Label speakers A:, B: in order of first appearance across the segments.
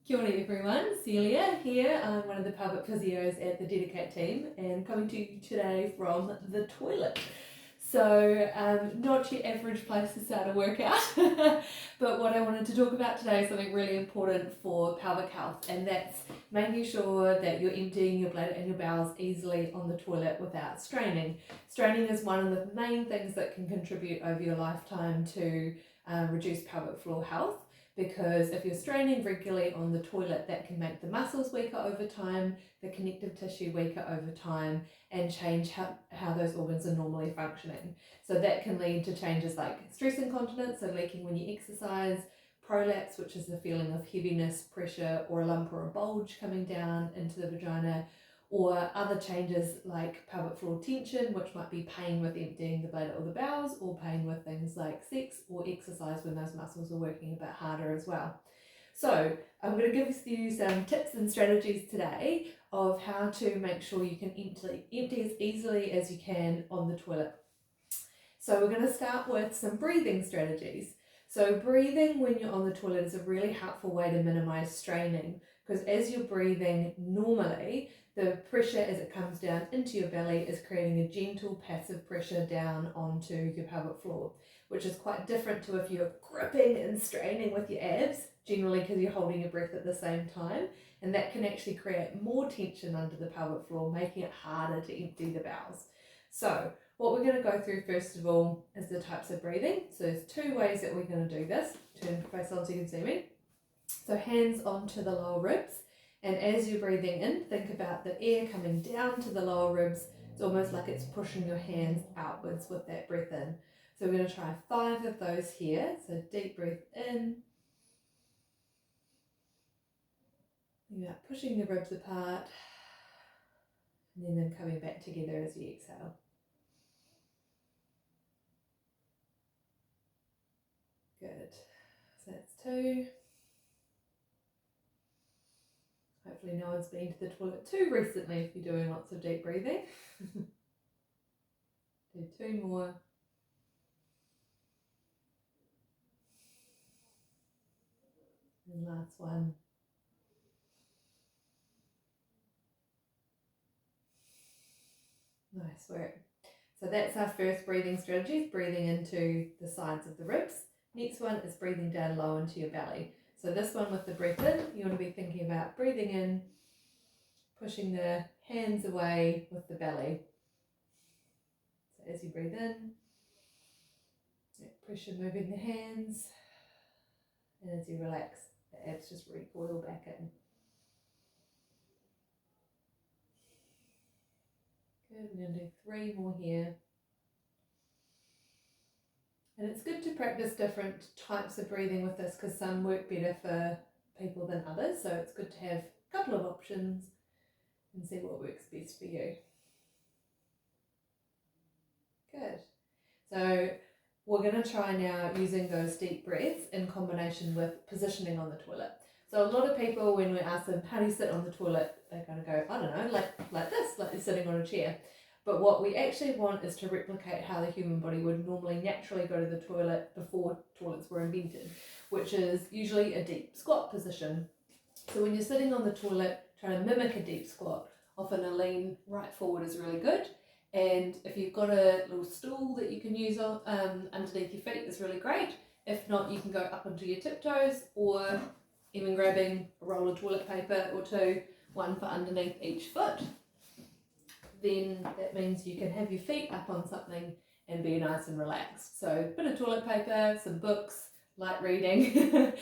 A: Kia ora everyone, Celia here. I'm one of the pelvic physios at the DediKate team and coming to you today from the toilet. So not your average place to start a workout, but what I wanted to talk about today is something really important for pelvic health, and that's making sure that you're emptying your bladder and your bowels easily on the toilet without straining. Straining is one of the main things that can contribute over your lifetime to reduce pelvic floor health. Because if you're straining regularly on the toilet, that can make the muscles weaker over time, the connective tissue weaker over time, and change how those organs are normally functioning. So that can lead to changes like stress incontinence, so leaking when you exercise, prolapse, which is the feeling of heaviness, pressure, or a lump or a bulge coming down into the vagina, or other changes like pelvic floor tension, which might be pain with emptying the bladder or the bowels, or pain with things like sex or exercise when those muscles are working a bit harder as well. So I'm going to give you some tips and strategies today of how to make sure you can empty as easily as you can on the toilet. So we're going to start with some breathing strategies. So breathing when you're on the toilet is a really helpful way to minimize straining, because as you're breathing normally, the pressure as it comes down into your belly is creating a gentle passive pressure down onto your pelvic floor, which is quite different to if you're gripping and straining with your abs, generally because you're holding your breath at the same time, and that can actually create more tension under the pelvic floor, making it harder to empty the bowels. So what we're going to go through first of all is the types of breathing. So there's two ways that we're going to do this. Turn face on so you can see me. So hands onto the lower ribs, and as you're breathing in, think about the air coming down to the lower ribs. It's almost like it's pushing your hands outwards with that breath in. So we're going to try 5 of those here. So deep breath in. Think about pushing the ribs apart, and then them coming back together as you exhale. Good. So that's 2. Hopefully no one's been to the toilet too recently if you're doing lots of deep breathing. Do 2 more. And last one. Nice work. So that's our first breathing strategy, breathing into the sides of the ribs. Next one is breathing down low into your belly. So this one with the breath in, you want to be thinking about breathing in, pushing the hands away with the belly. So as you breathe in, pressure moving the hands, and as you relax, the abs just recoil back in. Good, we're going to do 3 more here. And it's good to practice different types of breathing with this because some work better for people than others. So it's good to have a couple of options and see what works best for you. Good. So we're going to try now using those deep breaths in combination with positioning on the toilet. So a lot of people, when we ask them, how do you sit on the toilet? They're going to go, I don't know, like this, like you're sitting on a chair. But what we actually want is to replicate how the human body would normally naturally go to the toilet before toilets were invented, which is usually a deep squat position. So when you're sitting on the toilet, trying to mimic a deep squat, often a lean right forward is really good. And if you've got a little stool that you can use underneath your feet, is really great. If not, you can go up onto your tiptoes, or even grabbing a roll of toilet paper or 2, one for underneath each foot. Then that means you can have your feet up on something and be nice and relaxed. So a bit of toilet paper, some books, light reading.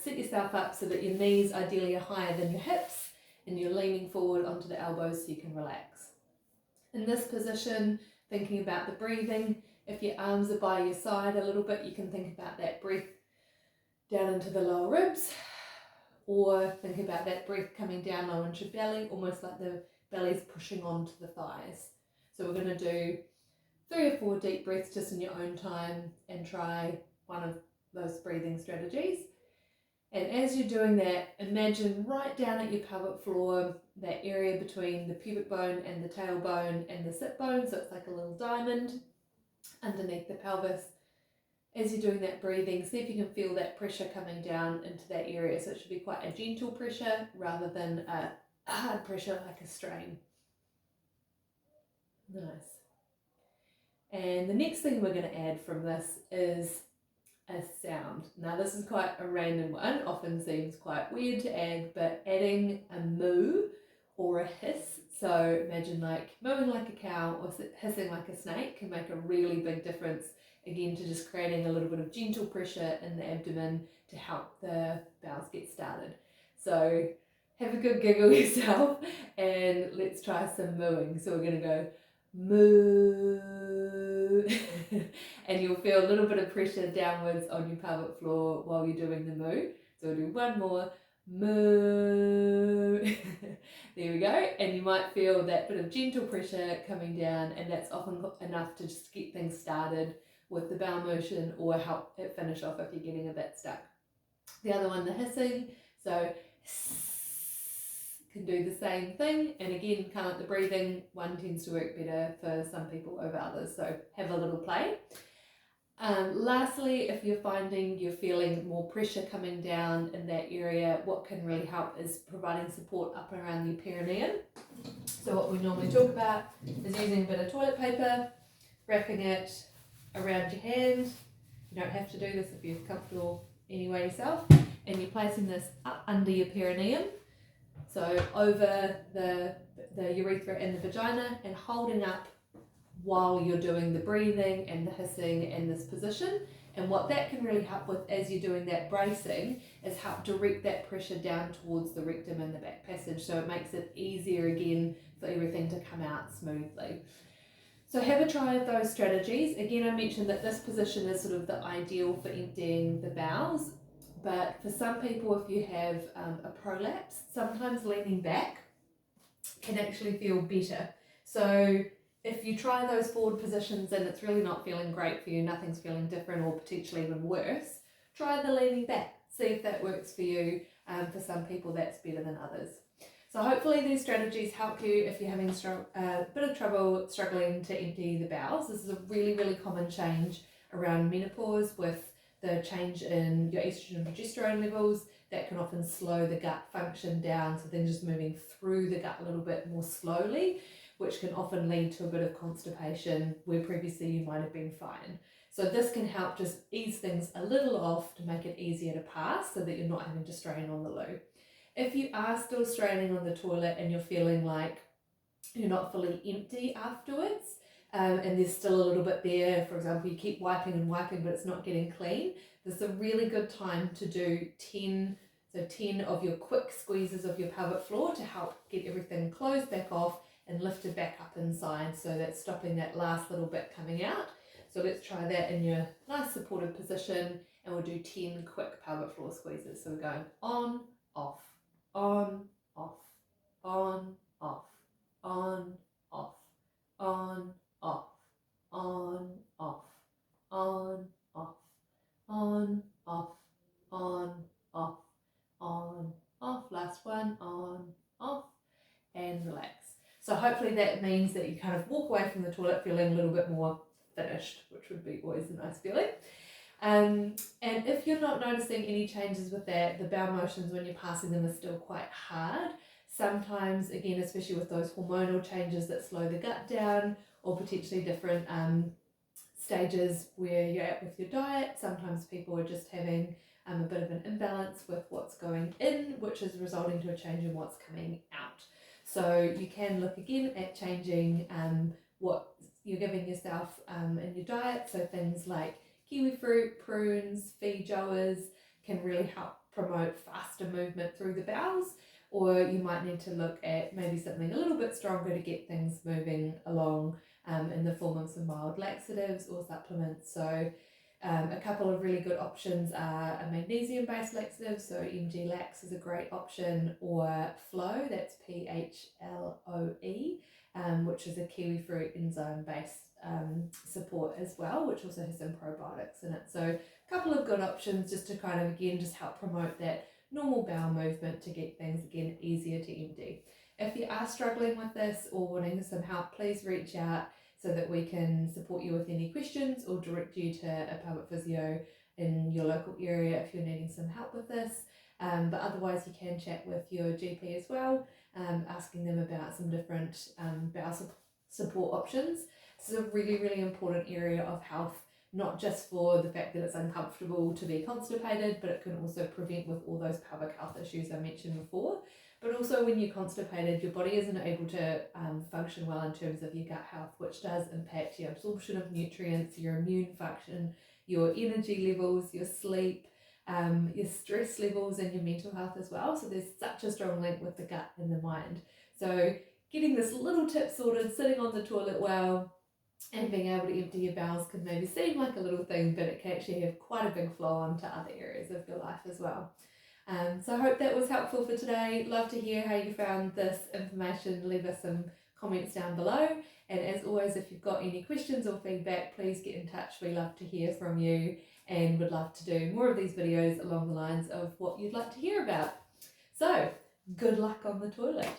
A: Set yourself up so that your knees ideally are higher than your hips and you're leaning forward onto the elbows so you can relax. In this position, thinking about the breathing, if your arms are by your side a little bit, you can think about that breath down into the lower ribs, or think about that breath coming down low into your belly, almost like the belly's pushing onto the thighs. So we're going to do 3 or 4 deep breaths just in your own time and try one of those breathing strategies. And as you're doing that, imagine right down at your pelvic floor, that area between the pubic bone and the tailbone and the sit bone, so it's like a little diamond underneath the pelvis. as you're doing that breathing, see if you can feel that pressure coming down into that area. So it should be quite a gentle pressure rather than a hard pressure like a strain. Nice. And the next thing we're going to add from this is a sound. Now this is quite a random one, often seems quite weird to add, but adding a moo or a hiss, so imagine like mooing like a cow or hissing like a snake, can make a really big difference, again, to just creating a little bit of gentle pressure in the abdomen to help the bowels get started. So have a good giggle yourself and let's try some mooing. So we're going to go moo and you'll feel a little bit of pressure downwards on your pelvic floor while you're doing the moo. So we'll do one more moo. There we go. And you might feel that bit of gentle pressure coming down, and that's often enough to just get things started with the bowel motion or help it finish off if you're getting a bit stuck. The other one, the hissing, so can do the same thing, and again, kind of like the breathing, one tends to work better for some people over others, so have a little play. Lastly, if you're finding you're feeling more pressure coming down in that area, what can really help is providing support up and around the perineum. So what we normally talk about is using a bit of toilet paper, wrapping it around your hand. You don't have to do this if you're comfortable anyway yourself, and you're placing this up under your perineum, so over the urethra and the vagina, and holding up while you're doing the breathing and the hissing in this position. And what that can really help with as you're doing that bracing is help direct that pressure down towards the rectum and the back passage, so it makes it easier again for everything to come out smoothly. So have a try of those strategies. Again, I mentioned that this position is sort of the ideal for emptying the bowels, but for some people, if you have a prolapse, sometimes leaning back can actually feel better. So if you try those forward positions and it's really not feeling great for you, nothing's feeling different or potentially even worse, try the leaning back. See if that works for you. For some people, that's better than others. So hopefully these strategies help you if you're having a bit of trouble struggling to empty the bowels. This is a really, really common change around menopause with the change in your estrogen and progesterone levels. That can often slow the gut function down, so things just moving through the gut a little bit more slowly, which can often lead to a bit of constipation where previously you might have been fine. So this can help just ease things a little off to make it easier to pass so that you're not having to strain on the loo. If you are still straining on the toilet and you're feeling like you're not fully empty afterwards, and there's still a little bit there, for example, you keep wiping and wiping but it's not getting clean, this is a really good time to do 10 of your quick squeezes of your pelvic floor to help get everything closed back off and lifted back up inside, so that's stopping that last little bit coming out. So let's try that in your nice supported position, and we'll do 10 quick pelvic floor squeezes. So we're going on, off, on, off, on, off, on, off, on, off, on, off, on, off, on, off, on, off, on, off. Last one, on, off, and relax. So hopefully that means that you kind of walk away from the toilet feeling a little bit more finished, which would be always a nice feeling. And if you're not noticing any changes with that, the bowel motions when you're passing them are still quite hard. Sometimes, again, especially with those hormonal changes that slow the gut down, or potentially different stages where you're at with your diet, sometimes people are just having a bit of an imbalance with what's going in, which is resulting to a change in what's coming out. So you can look again at changing what you're giving yourself in your diet. So things like kiwi fruit, prunes, feijoas can really help promote faster movement through the bowels, or you might need to look at maybe something a little bit stronger to get things moving along in the form of some mild laxatives or supplements. So a couple of really good options are a magnesium-based laxative, so MG Lax is a great option, or Flow, that's PHLOE, which is a kiwi fruit enzyme-based support as well, which also has some probiotics in it. So a couple of good options just to kind of, again, just help promote that normal bowel movement to get things, again, easier to empty. If you are struggling with this or wanting some help, please reach out. so that we can support you with any questions or direct you to a pelvic physio in your local area if you're needing some help with this. But otherwise you can chat with your GP as well, asking them about some different bowel support options. This is a really, really important area of health, not just for the fact that it's uncomfortable to be constipated, but it can also prevent with all those pelvic health issues I mentioned before. But also when you're constipated, your body isn't able to function well in terms of your gut health, which does impact your absorption of nutrients, your immune function, your energy levels, your sleep, your stress levels, and your mental health as well. So there's such a strong link with the gut and the mind. So getting this little tip sorted, sitting on the toilet well, and being able to empty your bowels can maybe seem like a little thing, but it can actually have quite a big flow on to other areas of your life as well. So I hope that was helpful for today. Love to hear how you found this information. Leave us some comments down below. And as always, if you've got any questions or feedback, please get in touch. We love to hear from you and would love to do more of these videos along the lines of what you'd like to hear about. So good luck on the toilet.